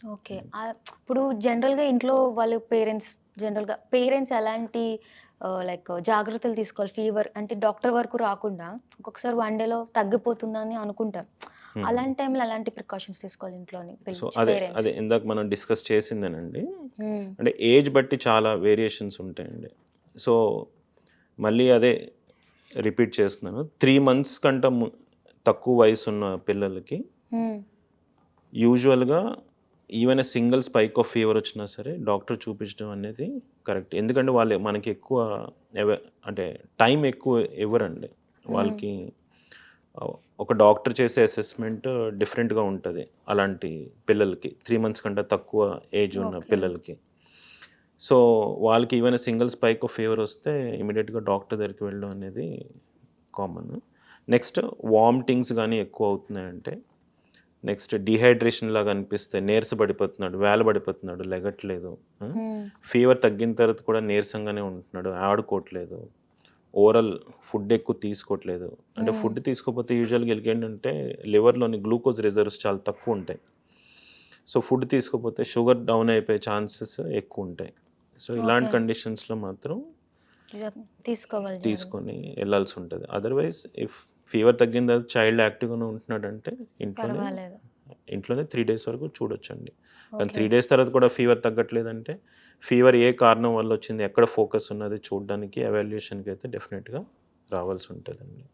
Okay. ఇప్పుడు జనరల్‌గా ఇంట్లో వాళ్ళు పేరెంట్స్ ఎలాంటి లైక్ జాగ్రత్తలు తీసుకోవాలి? ఫీవర్ అంటే డాక్టర్ వరకు రాకుండా ఒక్కొక్కసారి 1 డేలో తగ్గిపోతుందని అనుకుంటారు. హుహు. అలాంటి టైంలో ఎలాంటి ప్రికాషన్స్ తీసుకోవాలి ఇంట్లోని సో, అదే పేరెంట్స్? అదే ఇందాక మనం డిస్కస్ చేసిందేనండి. హ్మ్. అంటే ఏజ్ బట్టి చాలా వేరియేషన్స్ ఉంటాయండి. సో, మళ్ళీ అదే రిపీట్ చేస్తున్నాను. 3 మంత్స్ కంటే తక్కువ వయసున్న పిల్లలకి హ్మ్. యూజువల్‌గా even single spike of fever వచ్చినా సరే డాక్టర్ చూపించడం అనేది కరెక్ట్. ఎందుకంటే వాళ్ళు మనకి ఎక్కువ ఎవ అంటే టైం ఎక్కువ ఇవ్వరండి. హ్మ్. వాళ్ళకి ఒక డాక్టర్ చేసే అసెస్మెంట్ డిఫరెంట్‌గా ఉంటది. అలాంటి పిల్లలకి 3 మంత్స్ కంటే తక్కువ ఏజ్ ఉన్న ఓకే. పిల్లలకి. సో, వాళ్ళకి even single spike of fever వస్తే ఇమ్మీడియేట్‌గా డాక్టర్ దగ్గరికి వెళ్ళడం అనేది కామన్. నెక్స్ట్ వామిటింగ్స్ గానీ ఎక్కువ అవుతున్నాయంటే, నెక్స్ట్ డీహైడ్రేషన్ లాగా అనిపిస్తే నీరసపడిపోతున్నాడు, వేలబడిపోతున్నాడు, లెగట్లేదు. హ్మ్. ఫీవర్ తగ్గిన తర్వాత కూడా నీరసంగానే ఉంటున్నాడు, ఆడుకోవట్లేదు. ఓరల్ ఫుడ్ ఎక్కువ తీసుకోవట్లేదు. అంటే హ్మ్. ఫుడ్ తీసుకోకపోతే యూజువల్‌గా ఈళ్ళకేంటంటే లివర్‌లోని గ్లూకోజ్ రిజర్వ్స్ చాలా తక్కువుంటాయి. సో, ఫుడ్ తీసుకోకపోతే షుగర్ డౌన్ అయిపోయే ఛాన్సెస్ ఎక్కువుంటాయి. సో, ఇలాంటి ఓకే. కండిషన్స్‌లో మాత్రం తీసుకోవాలి జాగ్రత్త. తీసుకొని ఎళ్ళాల్సుంటది. అదర్‌వైజ్ ఇఫ్ ఫీవర్ తగ్గిన తర్వాత చైల్డ్ యాక్టివ్‌గానే ఉంటున్నాడంటే ఇంట్లోనే పర్వాలేదు. ఇంట్లోనే 3 డేస్ వరకు చూడొచ్చండి. కానీ ఓకే. 3 డేస్ తర్వాత కూడా ఫీవర్ తగ్గట్లేదంటే, ఫీవర్ ఏ కారణం వల్లొచ్చింది, ఎక్కడ ఫోకస్ ఉన్నది చూడడానికి ఎవాల్యుయేషన్‌కైతే డెఫినిట్‌గా రావాల్సుంటదండి.